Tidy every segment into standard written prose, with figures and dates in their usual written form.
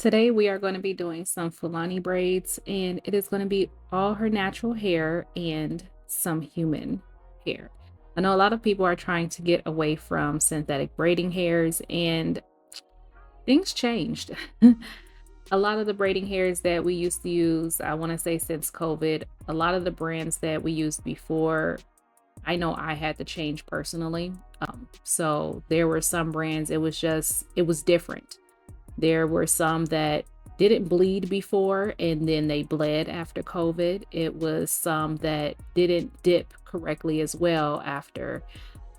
Today we are going to be doing some Fulani braids, and it is going to be all her natural hair and some human hair. I know a lot of people are trying to get away from synthetic braiding hairs, and things changed. A lot of the braiding hairs that we used to use, I want to say since COVID, a lot of the brands that we used before, I know I had to change personally. So there were some brands, it was different. There were some that didn't bleed before and then they bled after COVID. It was some that didn't dip correctly as well after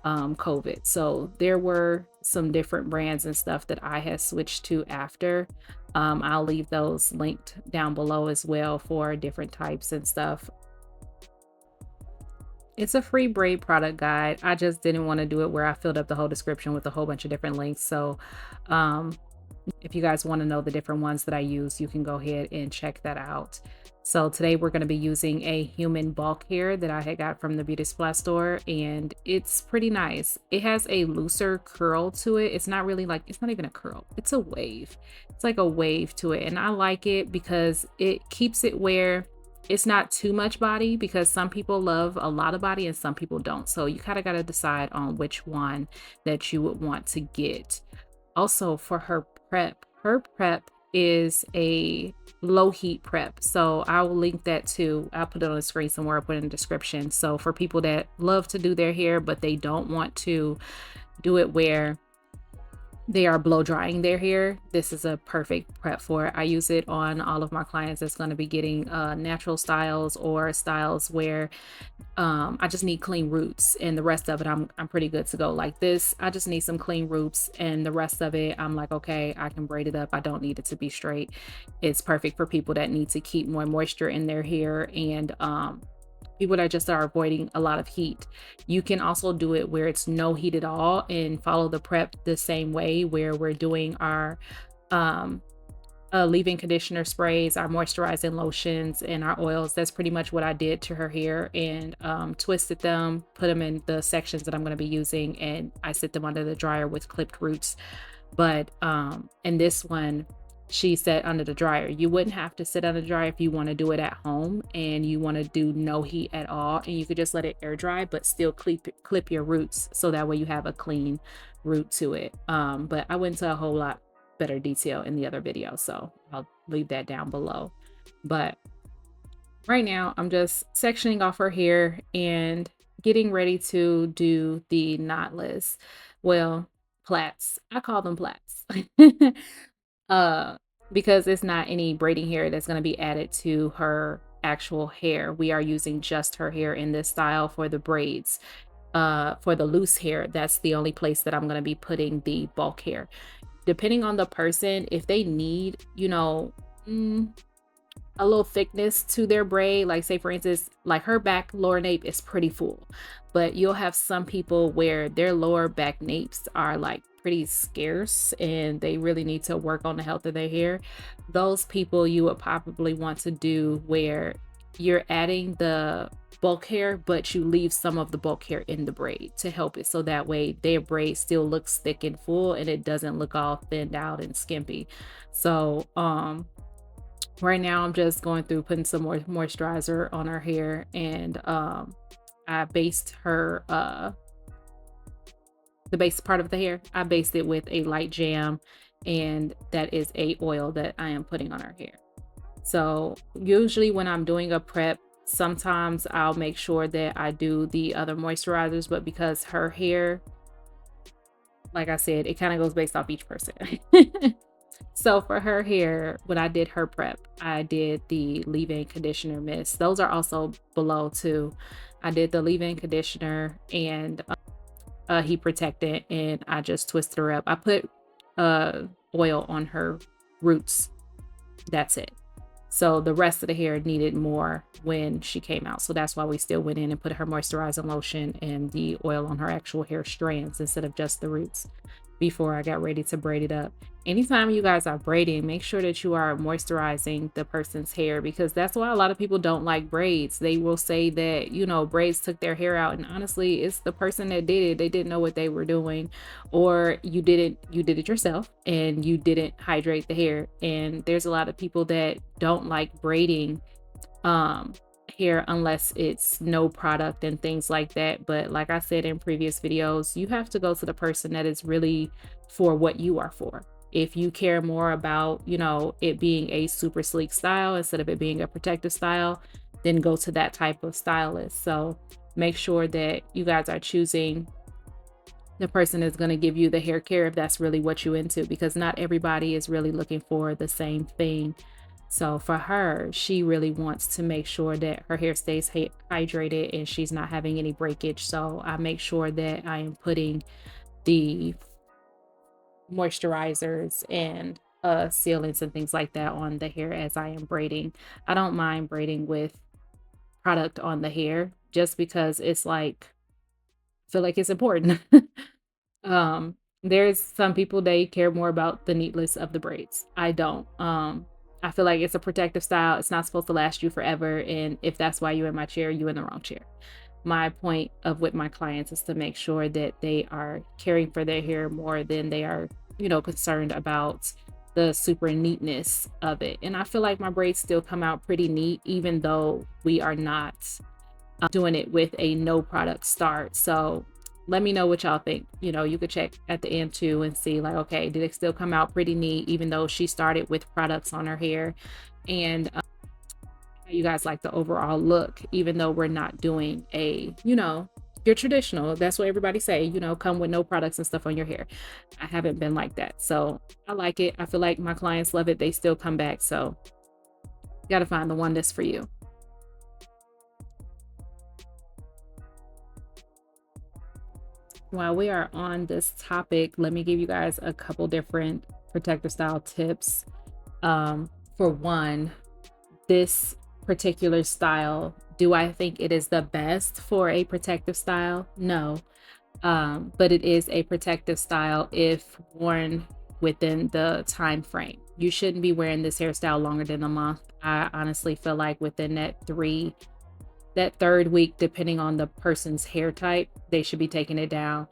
COVID. So there were some different brands and stuff that I had switched to after. I'll leave those linked down below as well for different types and stuff. It's a free braid product guide. I just didn't want to do it where I filled up the whole description with a whole bunch of different links. So um, if you guys want to know the different ones that I use, you can go ahead and check that out. So today we're going to be using a human bulk hair that I had got from the beauty supply store, and it's pretty nice. It has a looser curl to it. It's not really like, it's not even a curl. It's a wave. It's like a wave to it. And I like it because it keeps it where it's not too much body, because some people love a lot of body and some people don't. So you kind of got to decide on which one that you would want to get. Also, for her prep is a low heat prep. So I will link that too. I'll put it on the screen somewhere, I'll put it in the description. So for people that love to do their hair, but they don't want to do it where they are blow drying their hair, this is a perfect prep for it. I use it on all of my clients that's going to be getting natural styles or styles where I just need clean roots, and the rest of it I'm pretty good to go. Like this, I just need some clean roots, and the rest of it I'm like, okay, I can braid it up. I don't need it to be straight. It's perfect for people that need to keep more moisture in their hair, and people that just are avoiding a lot of heat. You can also do it where it's no heat at all and follow the prep the same way, where we're doing our um leave-in conditioner sprays, our moisturizing lotions, and our oils. That's pretty much what I did to her hair, and twisted them, put them in the sections that I'm going to be using, and I sit them under the dryer with clipped roots. But in this one, she said under the dryer. You wouldn't have to sit under the dryer if you want to do it at home and you want to do no heat at all, and you could just let it air dry but still clip your roots, so that way you have a clean root to it. But I went into a whole lot better detail in the other video, so I'll leave that down below. But right now I'm just sectioning off her hair and getting ready to do the knotless, well, plaits. I call them plaits. uh because it's not any braiding hair that's going to be added to her actual hair. We are using just her hair in this style for the braids. For the loose hair, that's the only place that I'm going to be putting the bulk hair. Depending on the person, if they need, a little thickness to their braid, like say for instance, like her back lower nape is pretty full, but you'll have some people where their lower back napes are like pretty scarce and they really need to work on the health of their hair. Those people you would probably want to do where you're adding the bulk hair, but you leave some of the bulk hair in the braid to help it, so that way their braid still looks thick and full and it doesn't look all thinned out and skimpy. So right now I'm just going through putting some more moisturizer on her hair, and I based her the base part of the hair, I based it with a light jam, and that is a oil that I am putting on her hair. So usually when I'm doing a prep, sometimes I'll make sure that I do the other moisturizers, but because her hair, like I said, it kind of goes based off each person. So for her hair, when I did her prep, I did the leave-in conditioner mist. Those are also below too. I did the leave-in conditioner and heat protectant, and I just twisted her up. I put oil on her roots. That's it. So the rest of the hair needed more when she came out. So that's why we still went in and put her moisturizing lotion and the oil on her actual hair strands instead of just the roots. before I got ready to braid it up. Anytime you guys are braiding, make sure that you are moisturizing the person's hair, because that's why a lot of people don't like braids. They will say that, you know, braids took their hair out, and honestly, it's the person that did it. They didn't know what they were doing, or you did it yourself and you didn't hydrate the hair. And there's a lot of people that don't like braiding um hair unless it's no product and things like that. But like I said in previous videos, you have to go to the person that is really for what you are for. If you care more about, you know, it being a super sleek style instead of it being a protective style, then go to that type of stylist. So make sure that you guys are choosing the person is going to give you the hair care if that's really what you into, because not everybody is really looking for the same thing. So for her, she really wants to make sure that her hair stays hydrated and she's not having any breakage. So I make sure that I am putting the moisturizers and sealants and things like that on the hair as I am braiding. I don't mind braiding with product on the hair just because it's like, I feel like it's important. There's some people, they care more about the neatness of the braids. I don't. I feel like it's a protective style. It's not supposed to last you forever. And if that's why you're in my chair, you're in the wrong chair. My point of with my clients is to make sure that they are caring for their hair more than they are, you know, concerned about the super neatness of it. And I feel like my braids still come out pretty neat, even though we are not doing it with a no product start. So let me know what y'all think. You know, you could check at the end too and see like, okay, did it still come out pretty neat even though she started with products on her hair? And how you guys like the overall look, even though we're not doing a, you know, your traditional, that's what everybody say, you know, come with no products and stuff on your hair. I haven't been like that. So I like it. I feel like my clients love it. They still come back. So you got to find the one that's for you. While we are on this topic, let me give you guys a couple different protective style tips. For one, this particular style, do I think it is the best for a protective style? No. But it is a protective style if worn within the time frame. You shouldn't be wearing this hairstyle longer than a month. I honestly feel like within that third week, depending on the person's hair type, they should be taking it down.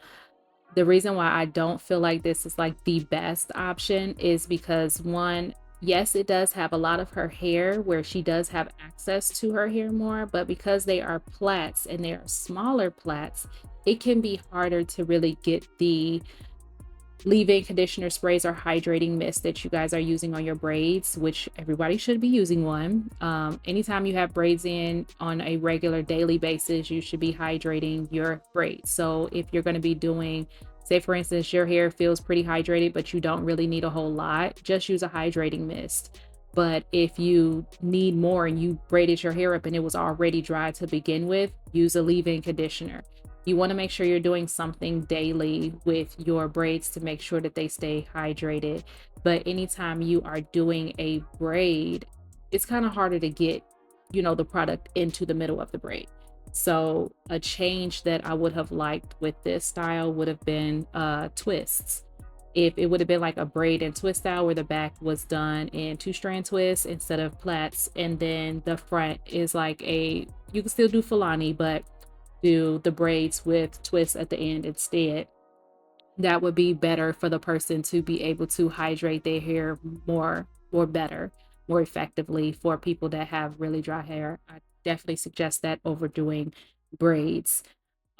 The reason why I don't feel like this is like the best option is because one, yes, it does have a lot of her hair where she does have access to her hair more, but because they are plaits and they are smaller plaits, it can be harder to really get the leave-in conditioner sprays or hydrating mist that you guys are using on your braids, which everybody should be using one. Anytime you have braids in on a regular daily basis, you should be hydrating your braids. So if you're going to be doing, say for instance, your hair feels pretty hydrated, but you don't really need a whole lot, just use a hydrating mist. But if you need more and you braided your hair up and it was already dry to begin with, use a leave-in conditioner. You want to make sure you're doing something daily with your braids to make sure that they stay hydrated. But anytime you are doing a braid, it's kind of harder to get, you know, the product into the middle of the braid. So a change that I would have liked with this style would have been twists. If it would have been like a braid and twist style where the back was done in 2-strand twists instead of plaits, and then the front is like a, you can still do Fulani, but do the braids with twists at the end instead. That would be better for the person to be able to hydrate their hair more or better, more effectively for people that have really dry hair. I definitely suggest that over doing braids.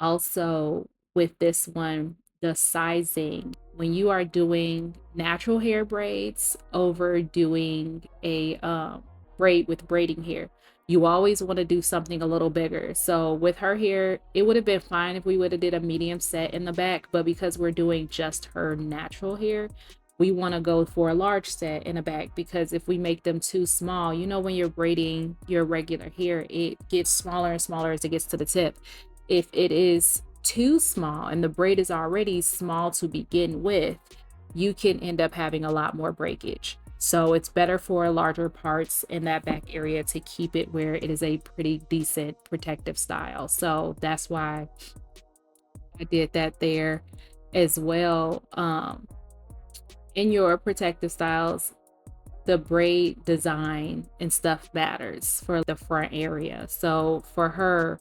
Also, with this one, the sizing, when you are doing natural hair braids over doing a braid with braiding hair, you always want to do something a little bigger. So with her hair, it would have been fine if we would have did a medium set in the back, but because we're doing just her natural hair, we want to go for a large set in the back, because if we make them too small, you know, when you're braiding your regular hair, it gets smaller and smaller as it gets to the tip. If it is too small and the braid is already small to begin with, you can end up having a lot more breakage. So it's better for larger parts in that back area to keep it where it is a pretty decent protective style. So that's why I did that there. as well. In your protective styles, the braid design and stuff matters for the front area. So for her,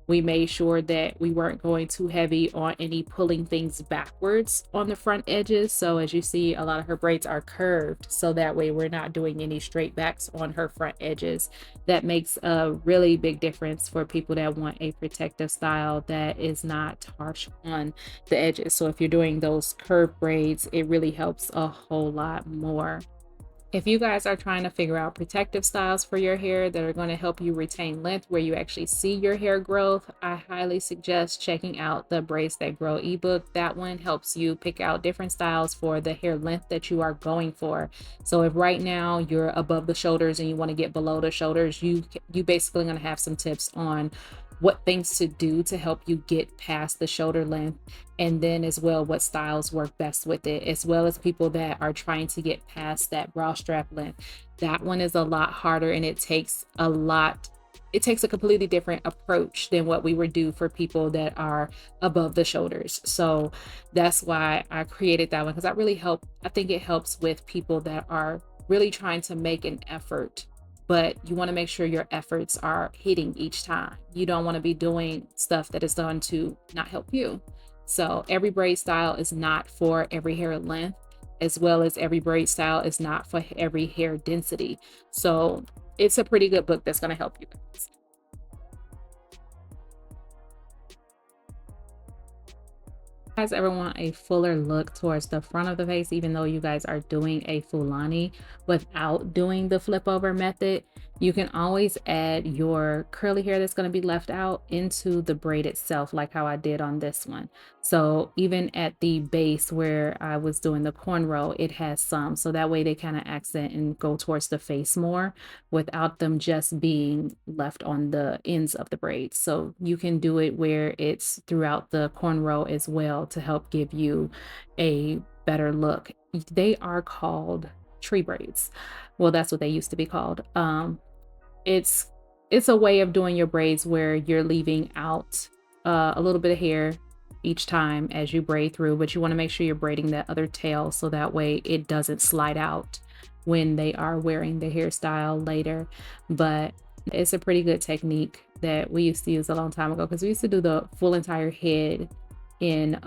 we made sure that we weren't going too heavy on any pulling things backwards on the front edges. So as you see, a lot of her braids are curved, so that way we're not doing any straight backs on her front edges. That makes a really big difference for people that want a protective style that is not harsh on the edges. So if you're doing those curved braids, it really helps a whole lot more. If you guys are trying to figure out protective styles for your hair that are going to help you retain length where you actually see your hair growth, I highly suggest checking out the Braids That Grow ebook. That one helps you pick out different styles for the hair length that you are going for. So if right now you're above the shoulders and you want to get below the shoulders, you basically going to have some tips on what things to do to help you get past the shoulder length, and then as well what styles work best with it, as well as people that are trying to get past that bra strap length. That one is a lot harder, and it takes a completely different approach than what we would do for people that are above the shoulders. So that's why I created that one, because I think it helps with people that are really trying to make an effort, but you want to make sure your efforts are hitting each time. You don't want to be doing stuff that is done to not help you. So every braid style is not for every hair length, as well as every braid style is not for every hair density. So it's a pretty good book that's going to help you guys. Guys ever want a fuller look towards the front of the face, even though you guys are doing a Fulani without doing the flip over method, you can always add your curly hair that's going to be left out into the braid itself, like how I did on this one. So even at the base where I was doing the cornrow, it has some, so that way they kind of accent and go towards the face more without them just being left on the ends of the braids. So you can do it where it's throughout the cornrow as well to help give you a better look. They are called tree braids. Well, that's what they used to be called. It's a way of doing your braids where you're leaving out a little bit of hair each time as you braid through, but you want to make sure you're braiding that other tail so that way it doesn't slide out when they are wearing the hairstyle later. But it's a pretty good technique that we used to use a long time ago, because we used to do the full entire head in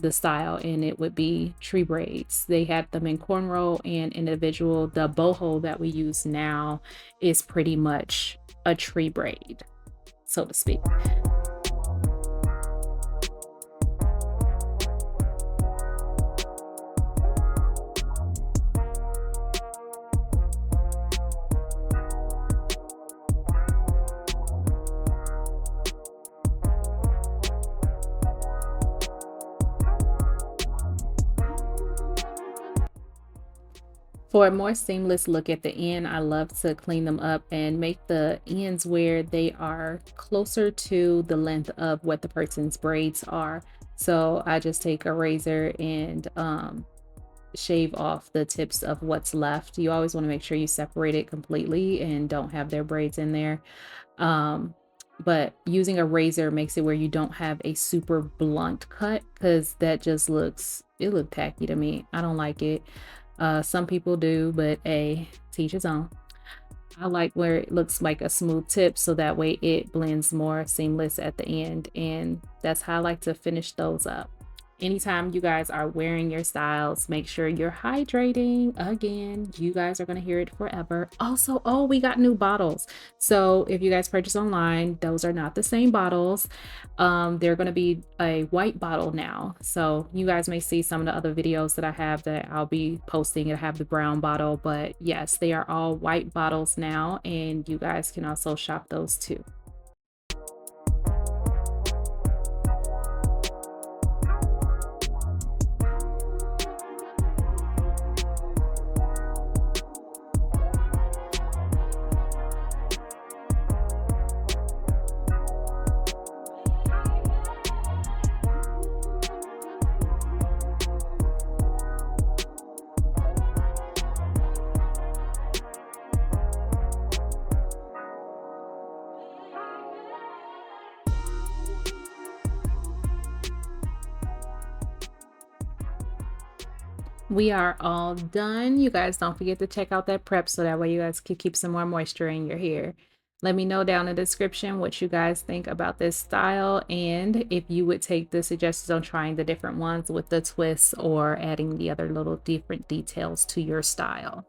the style, and it would be tree braids. They had them in cornrow and individual. The boho that we use now is pretty much a tree braid, so to speak. For a more seamless look at the end, I love to clean them up and make the ends where they are closer to the length of what the person's braids are. So I just take a razor and shave off the tips of what's left. You always want to make sure you separate it completely and don't have their braids in there. But using a razor makes it where you don't have a super blunt cut, because that just looks tacky to me. I don't like it. Some people do, but teach his own. I like where it looks like a smooth tip, so that way it blends more seamless at the end, and that's how I like to finish those up. Anytime you guys are wearing your styles, make sure you're hydrating. Again, you guys are going to hear it forever. Also, oh, we got new bottles. So if you guys purchase online, those are not the same bottles. They're going to be a white bottle now. So you guys may see some of the other videos that I have that I'll be posting. I have the brown bottle, but yes, they are all white bottles now, and you guys can also shop those too. We are all done. You guys don't forget to check out that prep so that way you guys can keep some more moisture in your hair. Let me know down in the description what you guys think about this style and if you would take the suggestions on trying the different ones with the twists or adding the other little different details to your style.